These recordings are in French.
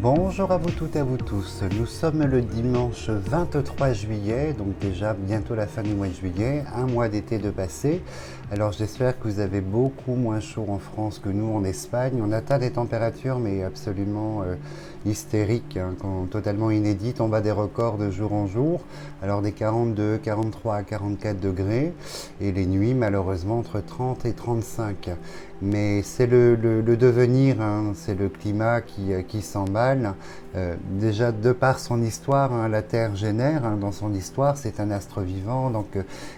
Bonjour à vous toutes et à vous tous, nous sommes le dimanche 23 juillet, donc déjà bientôt la fin du mois de juillet, un mois d'été de passé. Alors j'espère que vous avez beaucoup moins chaud en France que nous en Espagne. On atteint des températures mais absolument hystériques, totalement inédites. On bat des records de jour en jour, alors des 42, 43 à 44 degrés et les nuits malheureusement entre 30 et 35. Mais c'est le devenir, c'est le climat qui s'emballe. Déjà de par son histoire, la Terre génère, dans son histoire, c'est un astre vivant, donc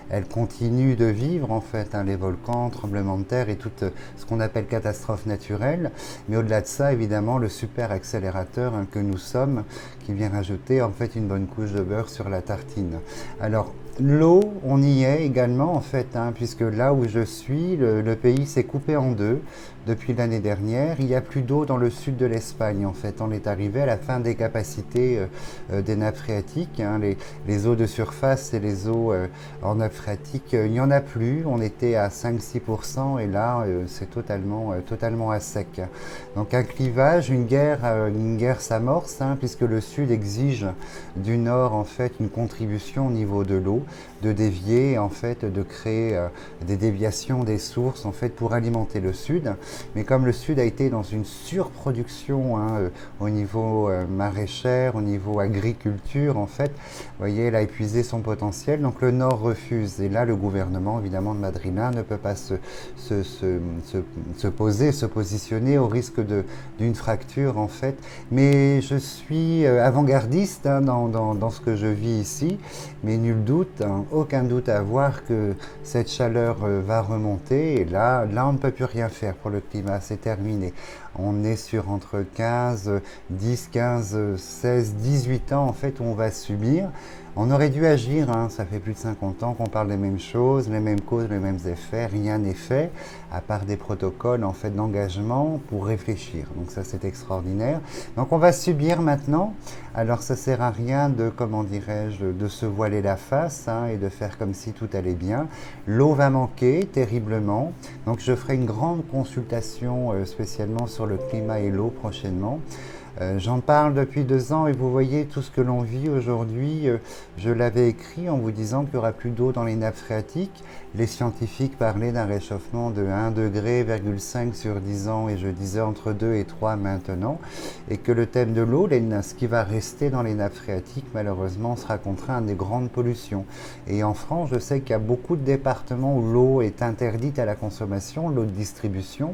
elle continue de vivre en fait, les volcans, tremblements de terre et tout ce qu'on appelle catastrophes naturelles. Mais au-delà de ça, évidemment, le super accélérateur que nous sommes, qui vient rajouter en fait une bonne couche de beurre sur la tartine. Alors, l'eau, on y est également en fait, puisque là où je suis, le pays s'est coupé en deux depuis l'année dernière. Il n'y a plus d'eau dans le sud de l'Espagne en fait. On est arrivé à la fin des capacités des nappes phréatiques. Les eaux de surface et les eaux en nappes phréatiques, il n'y en a plus. On était à 5-6% et là c'est totalement à sec. Donc un clivage, une guerre s'amorce, puisque le sud exige du nord en fait une contribution au niveau de l'eau, de dévier en fait, de créer des déviations des sources en fait pour alimenter le sud. Mais comme le sud a été dans une surproduction au niveau maraîchère, au niveau agriculture en fait, vous voyez, elle a épuisé son potentiel, donc le nord refuse. Et là, le gouvernement évidemment de Madrid ne peut pas se positionner au risque d'une fracture en fait. Mais je suis avant-gardiste dans ce que je vis ici, mais nul doute, aucun doute à avoir que cette chaleur va remonter et là on ne peut plus rien faire pour le climat, c'est terminé. On est sur entre 10, 15, 16, 18 ans en fait où on va subir. On aurait dû agir, ça fait plus de 50 ans qu'on parle des mêmes choses, les mêmes causes, les mêmes effets, rien n'est fait, à part des protocoles en fait d'engagement pour réfléchir. Donc ça c'est extraordinaire. Donc on va subir maintenant. Alors ça sert à rien de, comment dirais-je, de se voiler la face et de faire comme si tout allait bien. L'eau va manquer terriblement. Donc je ferai une grande consultation spécialement sur le climat et l'eau prochainement. J'en parle depuis 2 ans et vous voyez tout ce que l'on vit aujourd'hui. Je l'avais écrit en vous disant qu'il n'y aura plus d'eau dans les nappes phréatiques. Les scientifiques parlaient d'un réchauffement de 1,5 degré sur 10 ans et je disais entre 2 et 3 maintenant. Et que le thème de l'eau, ce qui va rester dans les nappes phréatiques, malheureusement, sera contraint à des grandes pollutions. Et en France, je sais qu'il y a beaucoup de départements où l'eau est interdite à la consommation, l'eau de distribution,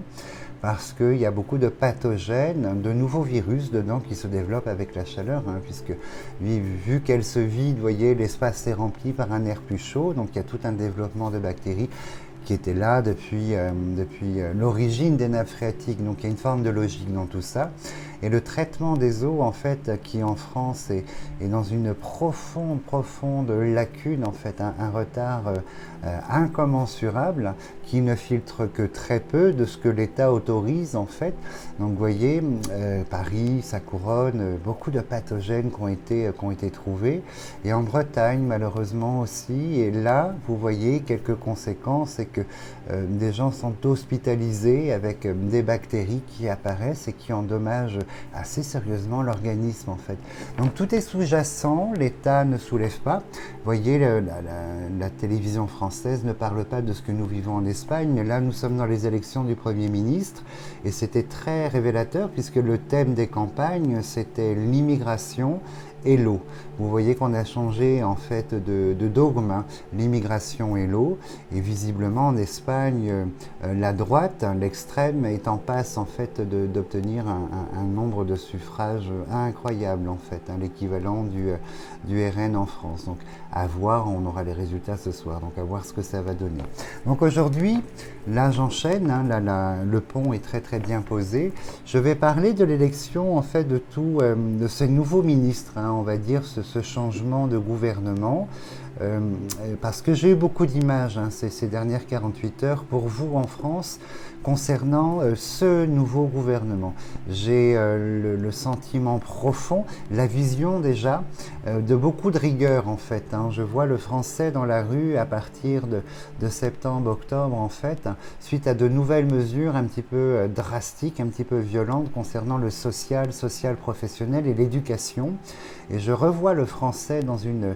parce qu'il y a beaucoup de pathogènes, de nouveaux virus dedans qui se développent avec la chaleur, puisque vu qu'elle se vide, vous voyez, l'espace est rempli par un air plus chaud, donc il y a tout un développement de bactéries qui était là depuis l'origine des nappes phréatiques. Donc il y a une forme de logique dans tout ça. Et le traitement des eaux, en fait, qui en France est dans une profonde lacune, en fait, un retard incommensurable, qui ne filtre que très peu de ce que l'État autorise, en fait. Donc vous voyez, Paris, ça couronne, beaucoup de pathogènes qui ont été trouvés. Et en Bretagne, malheureusement aussi. Et là, vous voyez quelques conséquences, c'est que des gens sont hospitalisés avec des bactéries qui apparaissent et qui endommagent assez sérieusement l'organisme en fait. Donc tout est sous-jacent, l'État ne soulève pas. Vous voyez, la télévision française ne parle pas de ce que nous vivons en Espagne, mais là nous sommes dans les élections du Premier ministre et c'était très révélateur puisque le thème des campagnes c'était l'immigration et l'eau. Vous voyez qu'on a changé en fait de dogme, hein, l'immigration et l'eau, et visiblement en Espagne, la droite, hein, l'extrême, est en passe en fait d'obtenir un nombre de suffrages incroyable en fait, hein, l'équivalent du RN en France. Donc à voir, on aura les résultats ce soir, donc à voir ce que ça va donner. Donc aujourd'hui, là j'enchaîne, hein, le pont est très très bien posé. Je vais parler de l'élection en fait de ces nouveaux ministres, hein, on va dire ce changement de gouvernement. Parce que j'ai eu beaucoup d'images, hein, ces dernières 48 heures pour vous en France concernant ce nouveau gouvernement. J'ai le sentiment profond, la vision déjà de beaucoup de rigueur en fait, hein. Je vois le français dans la rue à partir de septembre, octobre en fait, hein, suite à de nouvelles mesures un petit peu drastiques, un petit peu violentes concernant le social professionnel et l'éducation. Et je revois le français dans une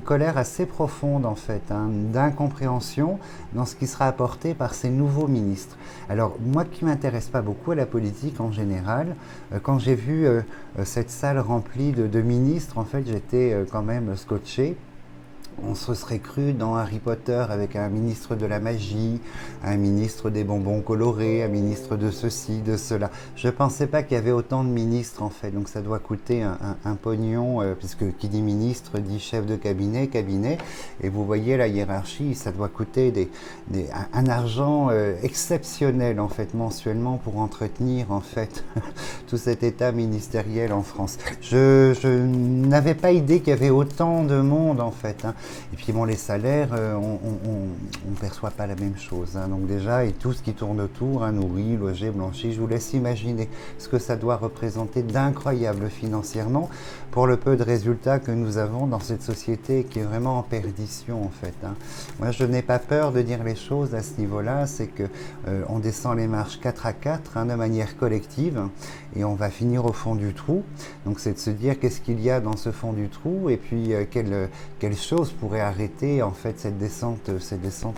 colère assez profonde en fait, hein, d'incompréhension dans ce qui sera apporté par ces nouveaux ministres. Alors moi qui ne m'intéresse pas beaucoup à la politique en général, quand j'ai vu cette salle remplie de ministres, en fait j'étais quand même scotché. On se serait cru dans Harry Potter avec un ministre de la magie, un ministre des bonbons colorés, un ministre de ceci, de cela. Je ne pensais pas qu'il y avait autant de ministres en fait, donc ça doit coûter un pognon, puisque qui dit ministre dit chef de cabinet, et vous voyez la hiérarchie, ça doit coûter un argent exceptionnel en fait, mensuellement pour entretenir en fait tout cet état ministériel en France. Je n'avais pas idée qu'il y avait autant de monde en fait, hein. Et puis bon, les salaires, on ne perçoit pas la même chose, hein. Donc déjà, et tout ce qui tourne autour, hein, nourri, logé, blanchi, je vous laisse imaginer ce que ça doit représenter d'incroyable financièrement pour le peu de résultats que nous avons dans cette société qui est vraiment en perdition en fait, hein. Moi, je n'ai pas peur de dire les choses à ce niveau-là, c'est que on descend les marches 4 à 4, hein, de manière collective, et on va finir au fond du trou. Donc c'est de se dire qu'est-ce qu'il y a dans ce fond du trou, et puis quelle chose pourrait arrêter en fait cette descente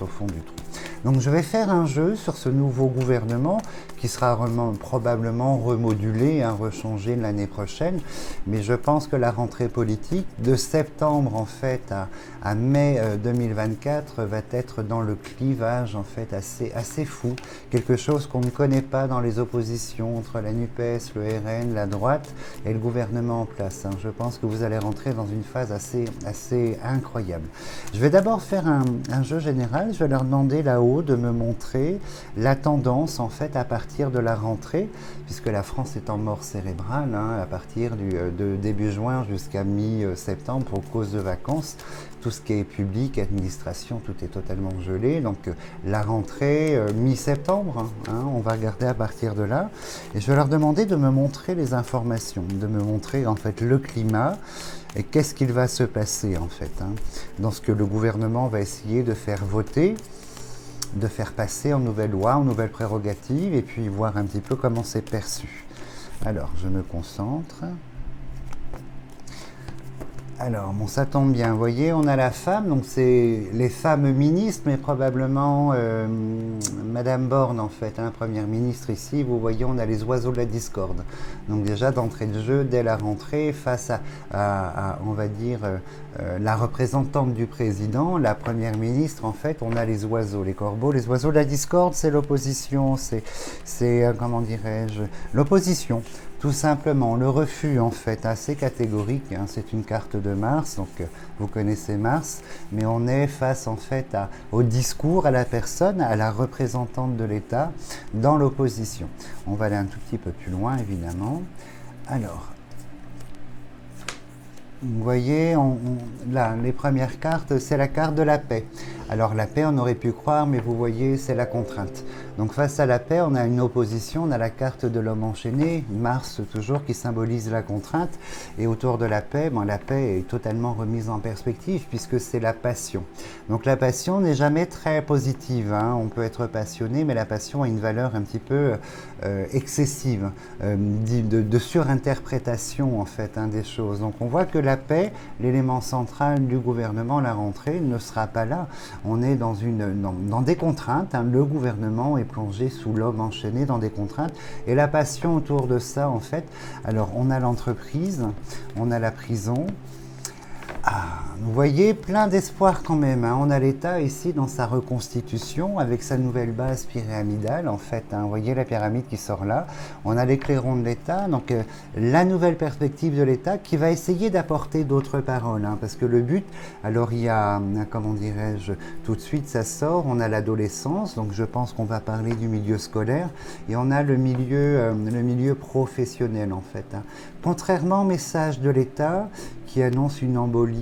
au fond du trou. Donc je vais faire un jeu sur ce nouveau gouvernement qui sera probablement remodulé, hein, rechangé l'année prochaine, mais je pense que la rentrée politique de septembre en fait à mai 2024 va être dans le clivage en fait assez fou, quelque chose qu'on ne connaît pas dans les oppositions entre la NUPES, le RN, la droite et le gouvernement en place, hein. Je pense que vous allez rentrer dans une phase assez incroyable. Je vais d'abord faire un jeu général, je vais leur demander là-haut de me montrer la tendance en fait à partir de la rentrée, puisque la France est en mort cérébrale, hein, à partir de début juin jusqu'à mi-septembre pour cause de vacances. Tout ce qui est public, administration, tout est totalement gelé. Donc la rentrée mi-septembre, hein, on va regarder à partir de là. Et je vais leur demander de me montrer les informations, de me montrer en fait le climat et qu'est-ce qu'il va se passer en fait, hein, dans ce que le gouvernement va essayer de faire voter, de faire passer en nouvelles lois, en nouvelles prérogatives, et puis voir un petit peu comment c'est perçu. Alors, je me concentre. Alors, bon, ça tombe bien, vous voyez, on a la femme, donc c'est les femmes ministres, mais probablement Madame Borne, en fait, hein, première ministre ici, vous voyez, on a les oiseaux de la discorde. Donc déjà, d'entrée de jeu, dès la rentrée, face à on va dire, la représentante du président, la première ministre, en fait, on a les oiseaux, les corbeaux. Les oiseaux de la discorde, c'est l'opposition, c'est comment dirais-je, l'opposition. Tout simplement, le refus en fait assez catégorique, hein, c'est une carte de Mars, donc vous connaissez Mars, mais on est face en fait au discours, à la personne, à la représentante de l'État dans l'opposition. On va aller un tout petit peu plus loin évidemment. Alors, vous voyez, là, les premières cartes, c'est la carte de la paix. Alors la paix, on aurait pu croire, mais vous voyez, c'est la contrainte. Donc face à la paix, on a une opposition, on a la carte de l'homme enchaîné, Mars toujours, qui symbolise la contrainte. Et autour de la paix, bon, la paix est totalement remise en perspective, puisque c'est la passion. Donc la passion n'est jamais très positive, hein. On peut être passionné, mais la passion a une valeur un petit peu excessive, de surinterprétation en fait, hein, des choses. Donc on voit que la paix, l'élément central du gouvernement, la rentrée, ne sera pas là. On est dans des contraintes, hein. Le gouvernement est est plongé sous l'homme enchaîné dans des contraintes. Et la passion autour de ça, en fait, alors on a l'entreprise, on a la prison. Ah, vous voyez, plein d'espoir quand même, hein. On a l'État ici dans sa reconstitution avec sa nouvelle base pyramidale en fait, hein. Vous voyez la pyramide qui sort là. On a l'éclairon de l'État, donc la nouvelle perspective de l'État qui va essayer d'apporter d'autres paroles, hein, parce que le but, alors il y a, comment dirais-je, tout de suite ça sort, on a l'adolescence, donc je pense qu'on va parler du milieu scolaire, et on a le milieu professionnel en fait, hein. Contrairement au message de l'État qui annonce une embellie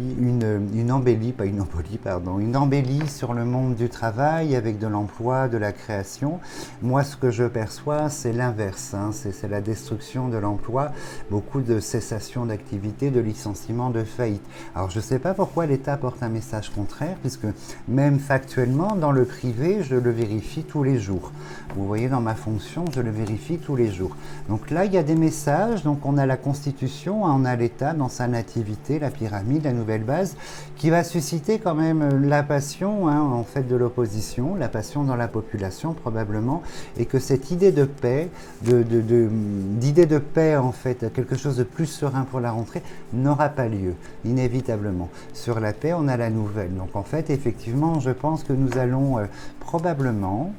sur le monde du travail avec de l'emploi, de la création. Moi, ce que je perçois, c'est l'inverse, hein, c'est la destruction de l'emploi, beaucoup de cessation d'activité, de licenciement, de faillite. Alors, je ne sais pas pourquoi l'État porte un message contraire, puisque même factuellement, dans le privé, je le vérifie tous les jours. Vous voyez, dans ma fonction, je le vérifie tous les jours. Donc là, il y a des messages, donc on a la Constitution, on a l'État dans sa nativité, la pyramide, la nouvelle base, qui va susciter quand même la passion, hein, en fait, de l'opposition, la passion dans la population probablement, et que cette idée de paix, d'idée de paix en fait, quelque chose de plus serein pour la rentrée, n'aura pas lieu, inévitablement. Sur la paix, on a la nouvelle. Donc en fait, effectivement, je pense que nous allons probablement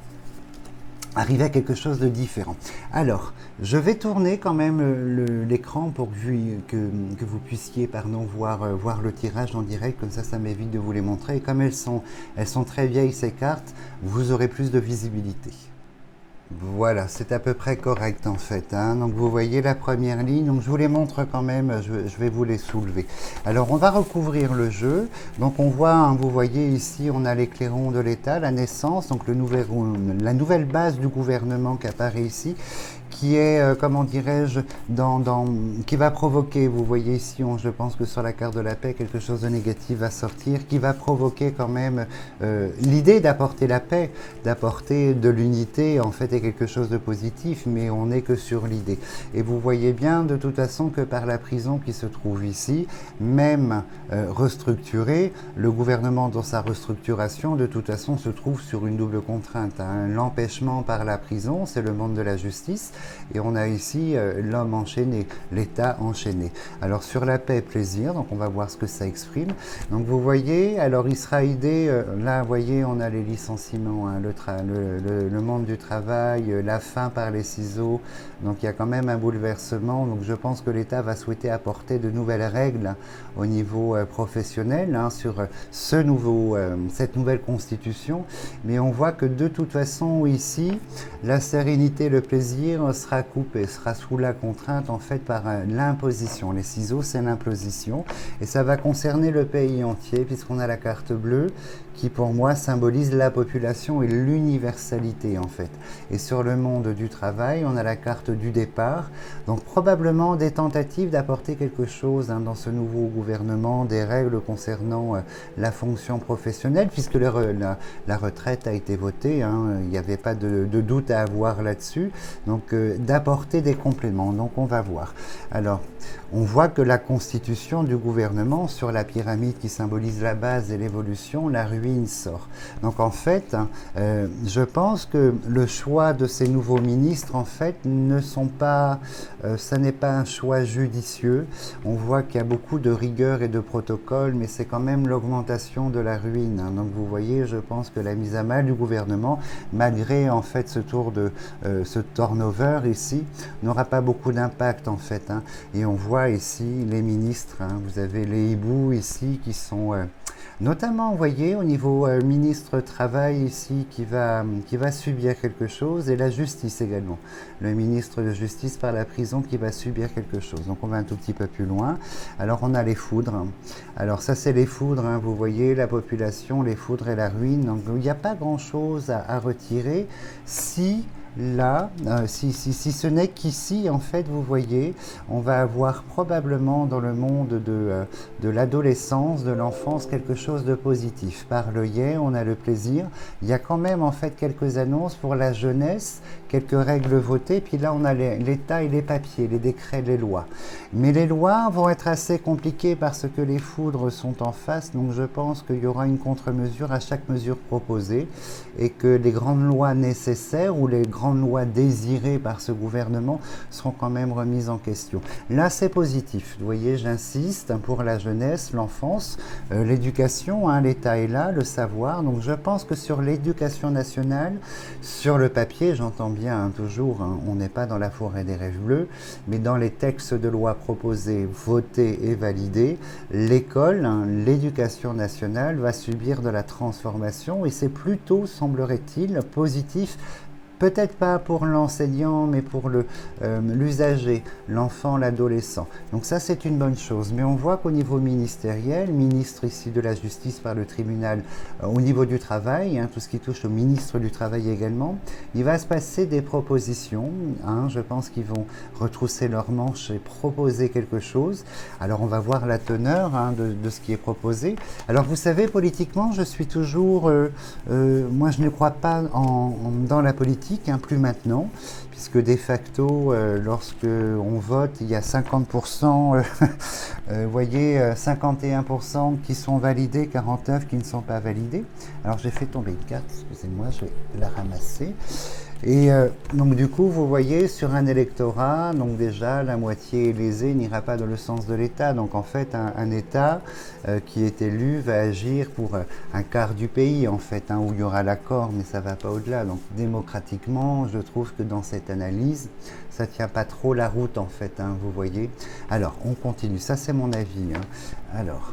arriver à quelque chose de différent. Alors, je vais tourner quand même l'écran pour que vous puissiez voir le tirage en direct, comme ça m'évite de vous les montrer. Et comme elles sont très vieilles ces cartes, vous aurez plus de visibilité. Voilà, c'est à peu près correct en fait, hein. Donc vous voyez la première ligne, donc je vous les montre quand même, je vais vous les soulever. Alors on va recouvrir le jeu, donc on voit, hein, vous voyez ici on a l'éclairon de l'État, la naissance, donc la nouvelle base du gouvernement qui apparaît ici, qui est, comment dirais-je, qui va provoquer, vous voyez ici, je pense que sur la carte de la paix, quelque chose de négatif va sortir, qui va provoquer quand même l'idée d'apporter la paix, d'apporter de l'unité, en fait, est quelque chose de positif, mais on n'est que sur l'idée. Et vous voyez bien, de toute façon, que par la prison qui se trouve ici, même restructurée, le gouvernement, dans sa restructuration, de toute façon, se trouve sur une double contrainte, hein. L'empêchement par la prison, c'est le monde de la justice, et on a ici l'homme enchaîné, l'État enchaîné. Alors sur la paix, plaisir, donc on va voir ce que ça exprime. Donc vous voyez, alors il sera aidé, là vous voyez on a les licenciements, hein, le monde du travail, la fin par les ciseaux, donc il y a quand même un bouleversement, donc je pense que l'État va souhaiter apporter de nouvelles règles, hein, au niveau professionnel, hein, sur cette nouvelle constitution, mais on voit que de toute façon ici, la sérénité, le plaisir sera coupé, sera sous la contrainte en fait par l'imposition. Les ciseaux, c'est l'imposition, et ça va concerner le pays entier puisqu'on a la carte bleue qui pour moi symbolise la population et l'universalité en fait. Et sur le monde du travail, on a la carte du départ, donc probablement des tentatives d'apporter quelque chose, hein, dans ce nouveau gouvernement, des règles concernant la fonction professionnelle, puisque la retraite a été votée, hein, il n'y avait pas de doute à avoir là-dessus, donc d'apporter des compléments, donc on va voir. Alors, on voit que la constitution du gouvernement, sur la pyramide qui symbolise la base et l'évolution, la ruine sort. Donc en fait, je pense que le choix de ces nouveaux ministres, en fait, ça n'est pas un choix judicieux. On voit qu'il y a beaucoup de rigueur et de protocole, mais c'est quand même l'augmentation de la ruine, hein. Donc vous voyez, je pense que la mise à mal du gouvernement, malgré en fait ce turnover ici, n'aura pas beaucoup d'impact en fait, hein. Et on voit ici les ministres, hein, vous avez les hiboux ici qui sont notamment, vous voyez, au niveau ministre travail ici qui va subir quelque chose, et la justice également, le ministre de justice par la prison qui va subir quelque chose. Donc on va un tout petit peu plus loin. Alors on a les foudres, alors ça c'est les foudres, hein, vous voyez la population, les foudres et la ruine, donc il n'y a pas grand chose à retirer si là, si ce n'est qu'ici, en fait, vous voyez, on va avoir probablement dans le monde de l'adolescence, de l'enfance, quelque chose de positif. Par l'œillet, on a le plaisir. Il y a quand même, en fait, quelques annonces pour la jeunesse, quelques règles votées, puis là on a l'État et les papiers, les décrets, les lois. Mais les lois vont être assez compliquées parce que les foudres sont en face, donc je pense qu'il y aura une contre-mesure à chaque mesure proposée et que les grandes lois nécessaires ou les grandes lois désirées par ce gouvernement seront quand même remises en question. Là c'est positif, vous voyez, j'insiste, pour la jeunesse, l'enfance, l'éducation, hein, l'État est là, le savoir, donc je pense que sur l'éducation nationale, sur le papier, j'entends bien hein, toujours, hein, on n'est pas dans la forêt des rêves bleus, mais dans les textes de loi proposés, votés et validés, l'école, hein, l'éducation nationale va subir de la transformation et c'est plutôt, semblerait-il, positif. Peut-être pas pour l'enseignant, mais pour l'usager, l'enfant, l'adolescent. Donc ça, c'est une bonne chose. Mais on voit qu'au niveau ministériel, ministre ici de la Justice par le tribunal, au niveau du travail, hein, tout ce qui touche au ministre du Travail également, il va se passer des propositions. Hein, je pense qu'ils vont retrousser leurs manches et proposer quelque chose. Alors on va voir la teneur hein, de ce qui est proposé. Alors vous savez, politiquement, je suis toujours... moi, je ne crois pas dans la politique. Hein, plus maintenant, puisque de facto, lorsque on vote, il y a 50%, vous voyez, 51% qui sont validés, 49% qui ne sont pas validés. Alors j'ai fait tomber une carte, excusez-moi, je vais la ramasser. Et donc du coup, vous voyez, sur un électorat, donc déjà, la moitié lésée n'ira pas dans le sens de l'État. Donc en fait, un État qui est élu va agir pour un quart du pays, en fait, hein, où il y aura l'accord, mais ça ne va pas au-delà. Donc démocratiquement, je trouve que dans cette analyse, ça ne tient pas trop la route, en fait, hein, vous voyez. Alors, on continue. Ça, c'est mon avis. Hein. Alors...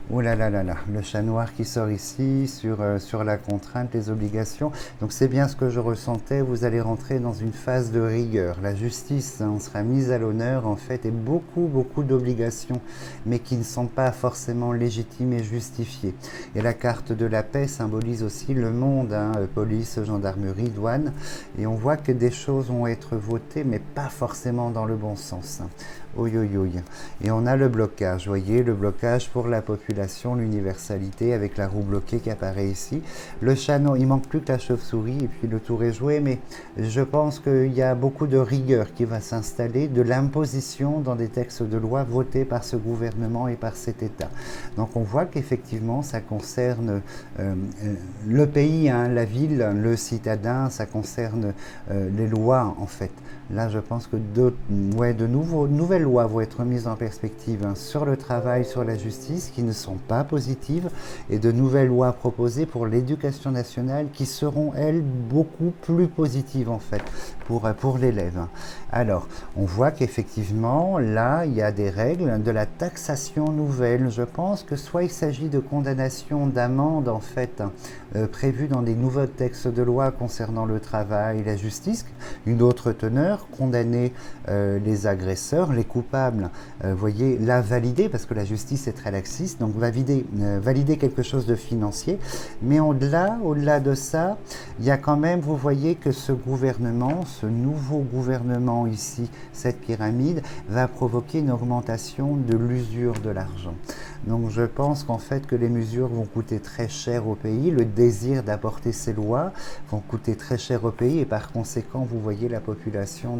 Oh là là là là, le chat noir qui sort ici sur la contrainte, les obligations. Donc c'est bien ce que je ressentais, vous allez rentrer dans une phase de rigueur. La justice hein, sera mise à l'honneur en fait et beaucoup d'obligations, mais qui ne sont pas forcément légitimes et justifiées. Et la carte de la paix symbolise aussi le monde, hein, police, gendarmerie, douane. Et on voit que des choses vont être votées, mais pas forcément dans le bon sens. Hein. Oui. Et on a le blocage, vous voyez, le blocage pour la population, l'universalité avec la roue bloquée qui apparaît ici. Le chat, non, il manque plus que la chauve-souris et puis le tour est joué, mais je pense qu'il y a beaucoup de rigueur qui va s'installer, de l'imposition dans des textes de loi votés par ce gouvernement et par cet État. Donc on voit qu'effectivement ça concerne le pays, hein, la ville, le citadin, ça concerne les lois en fait. Là, je pense que de nouvelles lois vont être mises en perspective hein, sur le travail, sur la justice, qui ne sont pas positives, et de nouvelles lois proposées pour l'éducation nationale qui seront, elles, beaucoup plus positives, en fait, pour l'élève. Alors, on voit qu'effectivement, là, il y a des règles de la taxation nouvelle. Je pense que soit il s'agit de condamnation d'amende, en fait, prévues dans des nouveaux textes de loi concernant le travail, la justice, une autre teneur, condamner les agresseurs, les coupables, voyez, là, valider, parce que la justice est très laxiste, donc valider quelque chose de financier, mais au-delà de ça, il y a quand même, vous voyez que ce gouvernement, ce nouveau gouvernement ici, cette pyramide, va provoquer une augmentation de l'usure de l'argent. Donc je pense qu'en fait que les mesures vont coûter très cher au pays, le désir d'apporter ces lois vont coûter très cher au pays et par conséquent vous voyez la population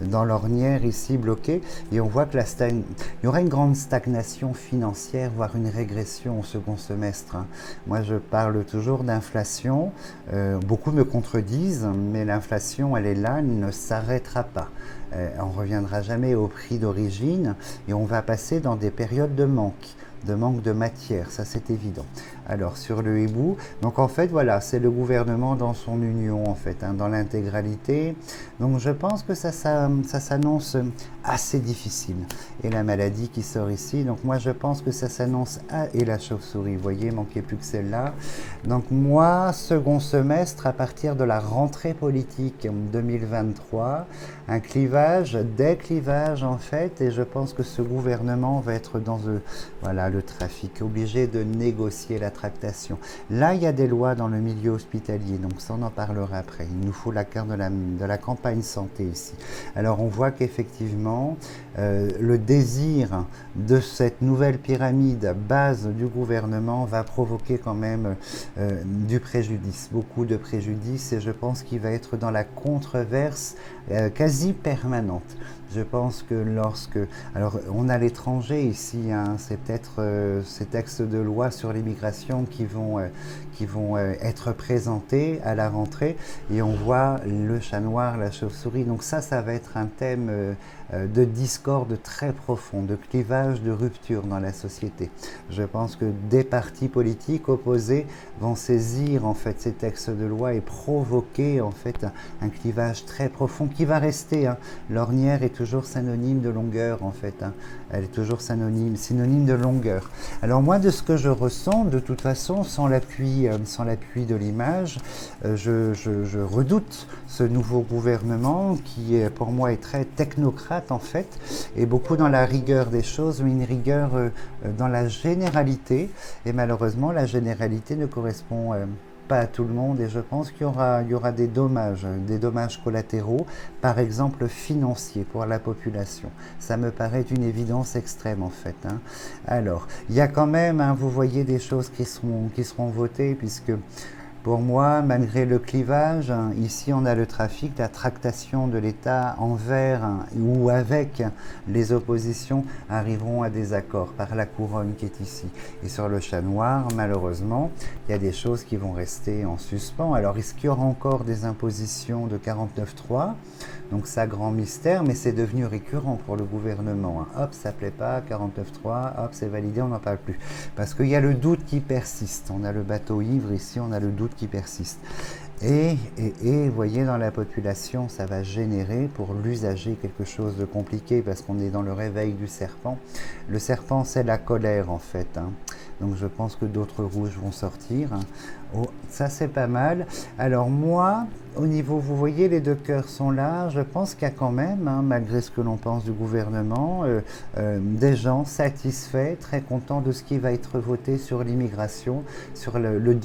dans l'ornière ici bloquée et on voit que il y aura une grande stagnation financière, voire une régression au second semestre. Hein. Moi je parle toujours d'inflation, beaucoup me contredisent, mais l'inflation elle est là, elle ne s'arrêtera pas. On ne reviendra jamais au prix d'origine et on va passer dans des périodes de manque de matière, ça c'est évident. Alors sur le hibou, donc en fait voilà, c'est le gouvernement dans son union en fait, hein, dans l'intégralité. Donc je pense que ça s'annonce assez difficile. Et la maladie qui sort ici, donc moi je pense que ça s'annonce et la chauve-souris, vous voyez, manquait plus que celle-là. Donc moi, second semestre, à partir de la rentrée politique 2023, un clivage, des clivages en fait, et je pense que ce gouvernement va être dans voilà, le trafic, obligé de négocier la tractation. Là, il y a des lois dans le milieu hospitalier, donc ça on en parlera après. Il nous faut la carte de la campagne santé ici. Alors on voit qu'effectivement, le désir de cette nouvelle pyramide base du gouvernement va provoquer quand même du préjudice, beaucoup de préjudice, et je pense qu'il va être dans la controverse quasi permanente. Je pense que lorsque... Alors, on a l'étranger ici, hein, c'est peut-être ces textes de loi sur l'immigration qui vont être présentés à la rentrée, et on voit le chat noir, la chauve-souris. Donc ça va être un thème de discorde très profond, de clivage, de rupture dans la société. Je pense que des partis politiques opposés vont saisir en fait ces textes de loi et provoquer en fait un clivage très profond qui va rester. Hein. L'ornière est toujours synonyme de longueur en fait. Hein. Elle est toujours synonyme de longueur. Alors moi, de ce que je ressens, de toute façon, sans l'appui de l'image, je redoute ce nouveau gouvernement qui, pour moi, est très technocrate en fait, et beaucoup dans la rigueur des choses, mais une rigueur dans la généralité. Et malheureusement, la généralité ne correspond pas à tout le monde, et je pense qu'il y aura des dommages collatéraux, par exemple financiers pour la population. Ça me paraît une évidence extrême en fait. Hein. Alors, il y a quand même, hein, vous voyez, des choses qui seront votées, puisque pour moi, malgré le clivage, hein, ici on a le trafic, la tractation de l'État envers ou avec les oppositions arriveront à des accords par la couronne qui est ici. Et sur le chat noir, malheureusement, il y a des choses qui vont rester en suspens. Alors, est-ce qu'il y aura encore des impositions de 49.3 ? Donc ça, grand mystère, mais c'est devenu récurrent pour le gouvernement. Hein. Hop, ça ne plaît pas, 49.3, hop, c'est validé, on n'en parle plus. Parce qu'il y a le doute qui persiste. On a le bateau ivre ici, on a le doute qui persiste. Et vous voyez, dans la population, ça va générer pour l'usager quelque chose de compliqué, parce qu'on est dans le réveil du serpent. Le serpent, c'est la colère en fait. Hein. Donc je pense que d'autres rouges vont sortir. Hein. Oh, ça c'est pas mal. Alors moi, au niveau, vous voyez, les deux cœurs sont là. Je pense qu'il y a quand même, hein, malgré ce que l'on pense du gouvernement, des gens satisfaits, très contents de ce qui va être voté sur l'immigration, sur le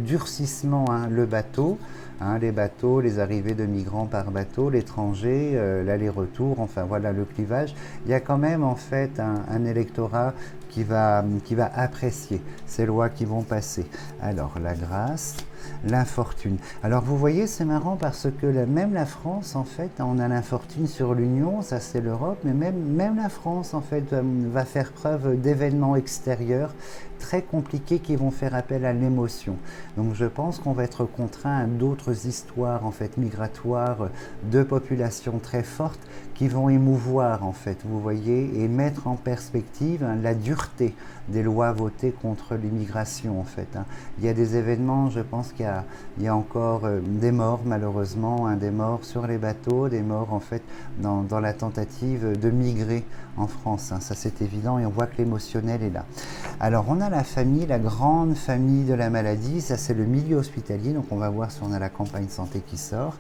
durcissement, hein, le bateau. Hein, les bateaux, les arrivées de migrants par bateau, l'étranger, l'aller-retour, enfin voilà le clivage. Il y a quand même en fait un électorat qui va apprécier ces lois qui vont passer. Alors la grâce, l'infortune. Alors vous voyez, c'est marrant parce que même la France, en fait, on a l'infortune sur l'Union, ça c'est l'Europe, mais même la France, en fait, va faire preuve d'événements extérieurs très compliqués qui vont faire appel à l'émotion. Donc je pense qu'on va être contraint à d'autres histoires, en fait, migratoires, de populations très fortes qui vont émouvoir, en fait, vous voyez, et mettre en perspective, hein, la dureté des lois votées contre l'immigration, en fait. Hein. Il y a des événements, je pense qu'il y a encore des morts, malheureusement, hein, des morts sur les bateaux, des morts, en fait, dans la tentative de migrer en France. Hein. Ça, c'est évident, et on voit que l'émotionnel est là. Alors, on a la famille, la grande famille de la maladie, ça c'est le milieu hospitalier, donc on va voir si on a la campagne santé qui sort.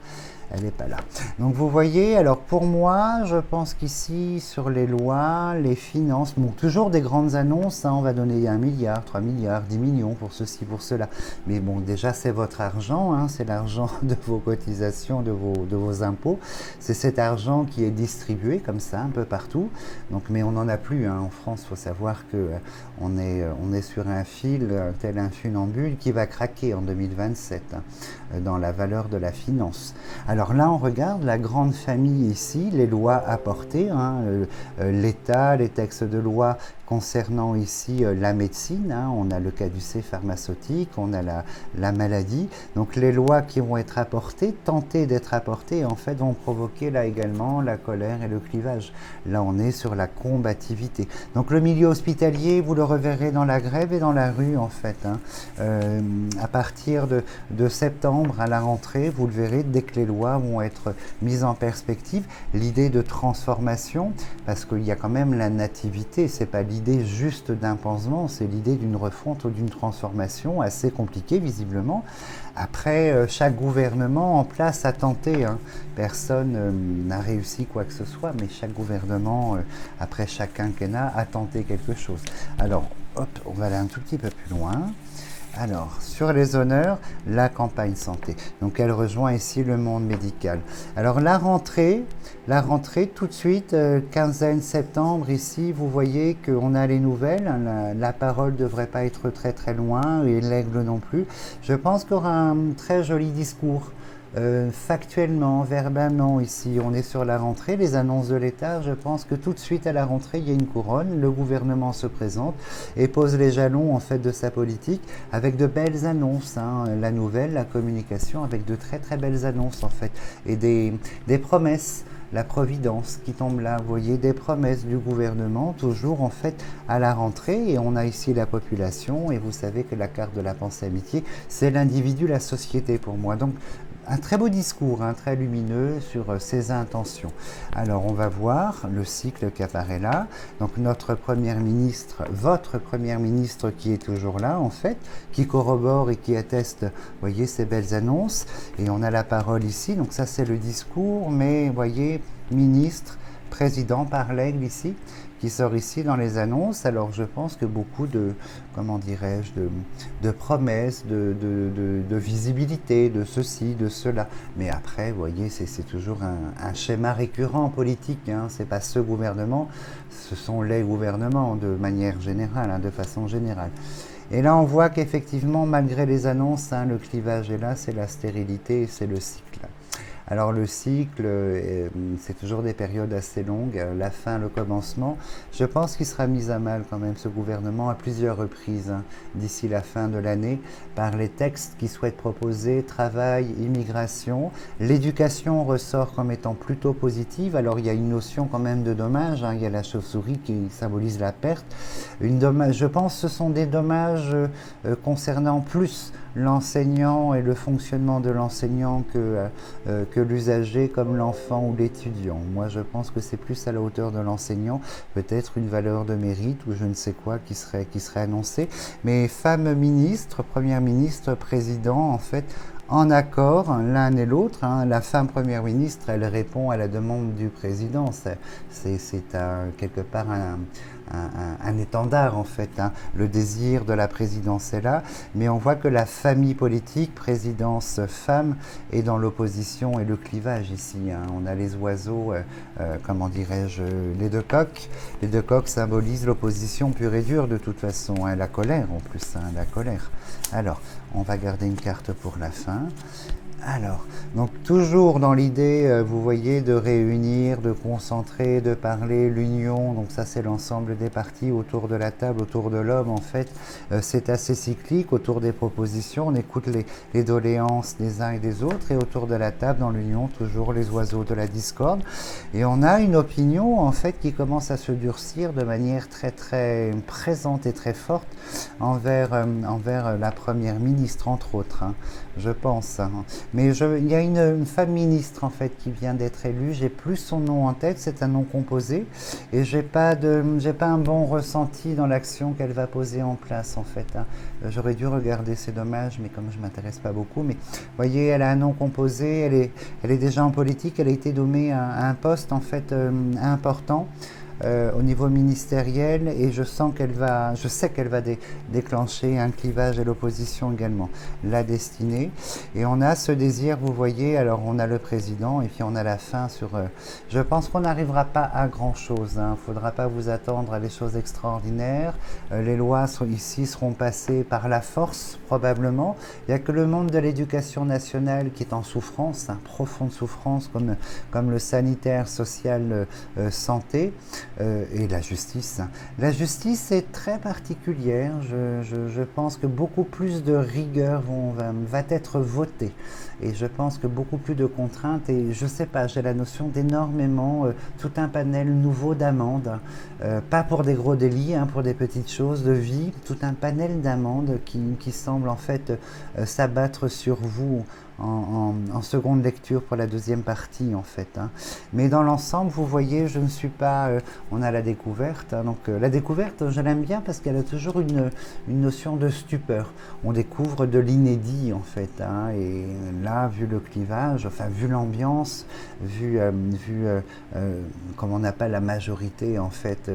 Elle n'est pas là. Donc vous voyez, alors pour moi, je pense qu'ici, sur les lois, les finances, bon, toujours des grandes annonces, hein, on va donner 1 milliard, 3 milliards, 10 millions pour ceci, pour cela. Mais bon, déjà, c'est votre argent, hein, c'est l'argent de vos cotisations, de vos impôts. C'est cet argent qui est distribué comme ça, un peu partout. Donc, mais on n'en a plus, hein, en France. Il faut savoir qu'on est sur un fil, tel un funambule, qui va craquer en 2027, hein, dans la valeur de la finance. Alors là, on regarde la grande famille ici, les lois apportées, hein, l'État, les textes de loi concernant ici la médecine, hein, on a le caducée pharmaceutique, on a la maladie. Donc les lois qui vont être apportées, tentées d'être apportées, en fait, vont provoquer là également la colère et le clivage. Là, on est sur la combativité. Donc le milieu hospitalier, vous le reverrez dans la grève et dans la rue, en fait. Hein. À partir de septembre, à la rentrée, vous le verrez, dès que les lois loi vont être mises en perspective. L'idée de transformation, parce qu'il y a quand même la nativité, c'est pas l'idée juste d'un pansement, c'est l'idée d'une refonte ou d'une transformation assez compliquée visiblement. Après, chaque gouvernement en place a tenté, hein. Personne n'a réussi quoi que ce soit, mais chaque gouvernement, après chaque quinquennat, a tenté quelque chose. Alors, hop, on va aller un tout petit peu plus loin. Alors, sur les honneurs, la campagne santé. Donc, elle rejoint ici le monde médical. Alors, la rentrée tout de suite, quinzaine septembre, ici, vous voyez qu'on a les nouvelles. La parole ne devrait pas être très très loin, et l'aigle non plus. Je pense qu'il y aura un très joli discours. Factuellement, verbalement, ici, on est sur la rentrée, les annonces de l'État, je pense que tout de suite à la rentrée, il y a une couronne, le gouvernement se présente et pose les jalons en fait de sa politique avec de belles annonces, hein, la nouvelle, la communication, avec de très très belles annonces en fait, et des promesses. La Providence qui tombe là, vous voyez, des promesses du gouvernement, toujours en fait à la rentrée, et on a ici la population, et vous savez que la carte de la pensée amitié, c'est l'individu, la société pour moi. Donc, un très beau discours, hein, très lumineux sur ses intentions. Alors, on va voir le cycle qui apparaît là. Donc, notre première ministre, votre première ministre qui est toujours là, en fait, qui corrobore et qui atteste, vous voyez, ces belles annonces. Et on a la parole ici. Donc, ça, c'est le discours, mais, vous voyez, ministre, président par l'aigle ici, qui sort ici dans les annonces. Alors je pense que beaucoup de, comment dirais-je, de promesses, de visibilité, de ceci, de cela. Mais après, vous voyez, c'est toujours un schéma récurrent en politique, hein. C'est pas ce gouvernement, ce sont les gouvernements de manière générale, hein, de façon générale. Et là, on voit qu'effectivement, malgré les annonces, hein, le clivage est là, c'est la stérilité, c'est le cycle. Alors le cycle, c'est toujours des périodes assez longues, la fin, le commencement. Je pense qu'il sera mis à mal quand même ce gouvernement à plusieurs reprises, hein, d'ici la fin de l'année, par les textes qu'il souhaite proposer, travail, immigration. L'éducation ressort comme étant plutôt positive. Alors il y a une notion quand même de dommage, hein, il y a la chauve-souris qui symbolise la perte. Je pense que ce sont des dommages concernant plus l'enseignant et le fonctionnement de l'enseignant que l'usager comme l'enfant ou l'étudiant. Moi, je pense que c'est plus à la hauteur de l'enseignant, peut-être une valeur de mérite ou je ne sais quoi qui serait annoncée. Mais femme ministre, première ministre, président, en fait, en accord l'un et l'autre, hein. La femme première ministre, elle répond à la demande du président. C'est quelque part un étendard en fait, hein. Le désir de la présidence est là, mais on voit que la famille politique, présidence femme, est dans l'opposition et le clivage ici, hein. On a les oiseaux, comment dirais-je, les deux coqs. Les deux coqs symbolisent l'opposition pure et dure de toute façon, hein. La colère en plus, hein, la colère. Alors, on va garder une carte pour la fin. Alors, donc toujours dans l'idée, vous voyez, de réunir, de concentrer, de parler, l'union, donc ça c'est l'ensemble des partis autour de la table, autour de l'homme en fait, c'est assez cyclique, autour des propositions, on écoute les doléances des uns et des autres, et autour de la table, dans l'union, toujours les oiseaux de la discorde, et on a une opinion en fait qui commence à se durcir de manière très très présente et très forte envers la première ministre entre autres, hein, je pense, hein. Mais il y a une femme ministre en fait qui vient d'être élue. J'ai plus son nom en tête, c'est un nom composé, et j'ai pas un bon ressenti dans l'action qu'elle va poser en place en fait, hein. J'aurais dû regarder, c'est dommage, mais comme je m'intéresse pas beaucoup. Mais vous voyez, elle a un nom composé, elle est déjà en politique, elle a été nommée à un poste en fait important. Au niveau ministériel, et je sais qu'elle va déclencher un clivage et l'opposition également, la destinée. Et on a ce désir, vous voyez, alors on a le président et puis on a la fin sur... je pense qu'on n'arrivera pas à grand chose, hein. Il ne faudra pas vous attendre à des choses extraordinaires. Les lois ici seront passées par la force, probablement. Il n'y a que le monde de l'éducation nationale qui est en souffrance, hein, profonde souffrance, comme le sanitaire, social, santé. Et la justice. La justice est très particulière. Je pense que beaucoup plus de rigueur va être votée. Et je pense que beaucoup plus de contraintes. Et je ne sais pas, j'ai la notion d'énormément, tout un panel nouveau d'amendes. Pas pour des gros délits, hein, pour des petites choses de vie. Tout un panel d'amendes qui semble en fait s'abattre sur vous en seconde lecture pour la deuxième partie en fait. Hein. Mais dans l'ensemble, vous voyez, je ne suis pas... on a la découverte. Hein, donc la découverte, je l'aime bien parce qu'elle a toujours une notion de stupeur. On découvre de l'inédit en fait. Hein, et là, vu le clivage, enfin vu l'ambiance, vu comme on appelle la majorité en fait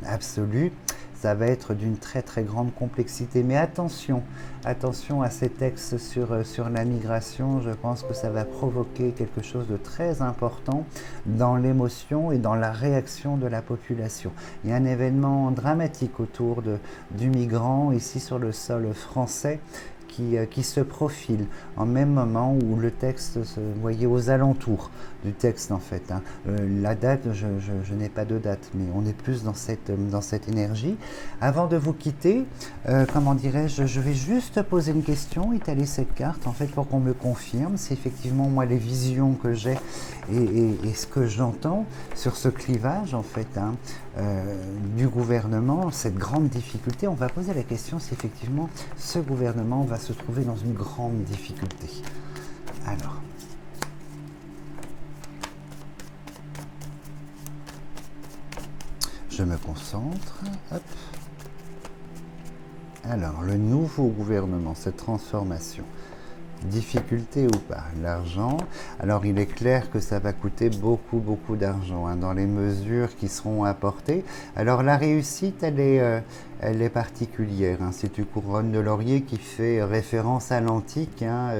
absolue, ça va être d'une très très grande complexité. Mais attention, attention à ces textes sur la migration, je pense que ça va provoquer quelque chose de très important dans l'émotion et dans la réaction de la population. Il y a un événement dramatique autour du migrant ici sur le sol français qui se profile en même moment où le texte, vous voyez, aux alentours du texte en fait. Hein. La date, je n'ai pas de date, mais on est plus dans cette énergie. Avant de vous quitter, comment dirais-je, je vais juste poser une question, étaler cette carte en fait pour qu'on me confirme si effectivement moi les visions que j'ai et ce que j'entends sur ce clivage en fait hein, du gouvernement, cette grande difficulté, on va poser la question si effectivement ce gouvernement va se trouver dans une grande difficulté. Alors, je me concentre. Hop. Alors, le nouveau gouvernement, cette transformation. Difficulté ou pas? L'argent, alors il est clair que ça va coûter beaucoup d'argent hein, dans les mesures qui seront apportées. Alors la réussite, elle est particulière. Hein. C'est une couronne de laurier qui fait référence à l'antique, hein,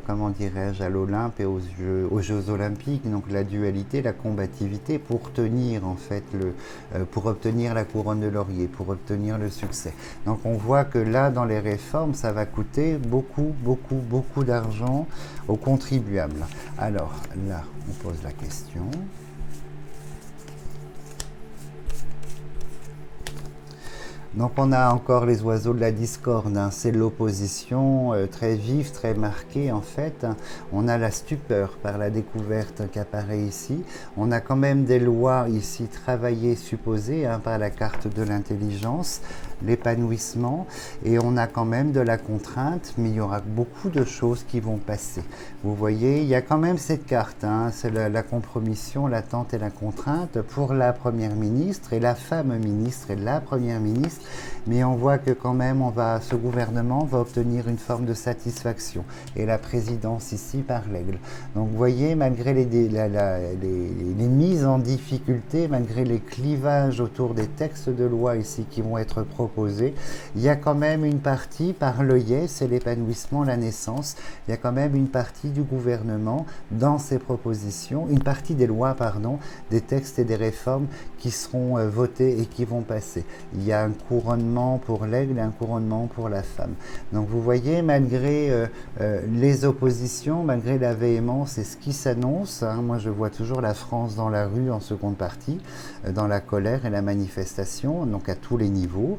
comment dirais-je, à l'Olympe et aux Jeux olympiques. Donc la dualité, la combativité pour tenir en fait pour obtenir la couronne de laurier, pour obtenir le succès. Donc on voit que là, dans les réformes, ça va coûter beaucoup d'argent aux contribuables. Alors là, on pose la question. Donc on a encore les oiseaux de la discorde, hein. C'est l'opposition très vive, très marquée en fait. On a la stupeur par la découverte qu'apparaît ici. On a quand même des lois ici travaillées, supposées hein, par la carte de l'intelligence, l'épanouissement, et on a quand même de la contrainte, mais il y aura beaucoup de choses qui vont passer. Vous voyez, il y a quand même cette carte, hein, c'est la compromission, l'attente et la contrainte pour la première ministre et la femme ministre et la première ministre, mais on voit que quand même ce gouvernement va obtenir une forme de satisfaction, et la présidence ici par l'aigle. Donc vous voyez, malgré les mises en difficulté, malgré les clivages autour des textes de loi ici qui vont être proposés, il y a quand même une partie par l'œillet, c'est l'épanouissement, la naissance, il y a quand même une partie du gouvernement dans ces propositions, une partie des lois, pardon, des textes et des réformes qui seront votés et qui vont passer. Il y a un couronnement pour l'aigle et un couronnement pour la femme. Donc vous voyez, malgré les oppositions, malgré la véhémence et ce qui s'annonce, hein, moi je vois toujours la France dans la rue en seconde partie, dans la colère et la manifestation, donc à tous les niveaux,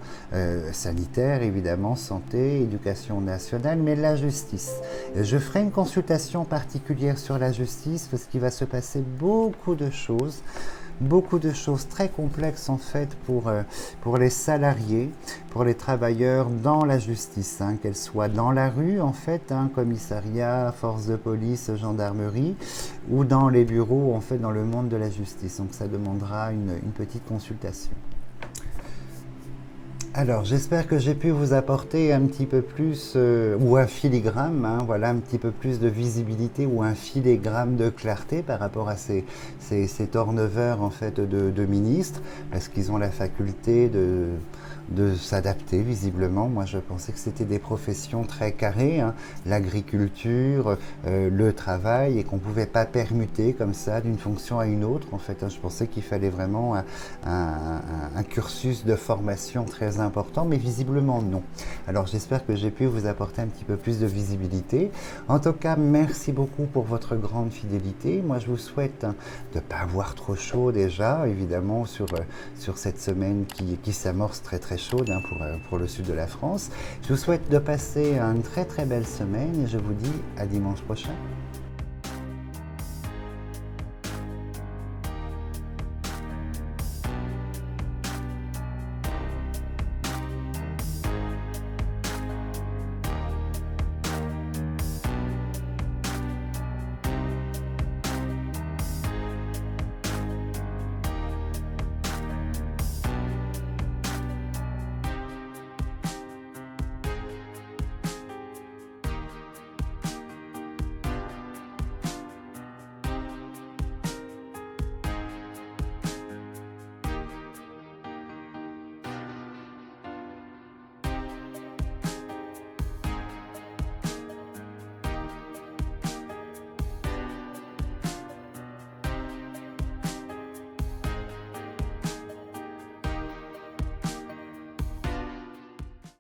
sanitaire évidemment, santé, éducation nationale, mais la justice. Je ferai une consultation particulière sur la justice parce qu'il va se passer beaucoup de choses très complexes en fait pour les salariés, pour les travailleurs dans la justice, hein, qu'elles soient dans la rue en fait, hein, commissariat, force de police, gendarmerie, ou dans les bureaux en fait dans le monde de la justice. Donc ça demandera une petite consultation. Alors, j'espère que j'ai pu vous apporter un petit peu plus, ou un filigrane, hein, voilà, un petit peu plus de visibilité ou un filigrane de clarté par rapport à ces turnovers en fait de ministres, parce qu'ils ont la faculté de s'adapter visiblement. Moi je pensais que c'était des professions très carrées, hein, l'agriculture, le travail, et qu'on ne pouvait pas permuter comme ça d'une fonction à une autre en fait. Hein. Je pensais qu'il fallait vraiment un cursus de formation très important, mais visiblement non. Alors j'espère que j'ai pu vous apporter un petit peu plus de visibilité. En tout cas, merci beaucoup pour votre grande fidélité. Moi je vous souhaite hein, de ne pas avoir trop chaud déjà, évidemment sur cette semaine qui s'amorce très chaude hein, pour le sud de la France. Je vous souhaite de passer une très belle semaine et je vous dis à dimanche prochain.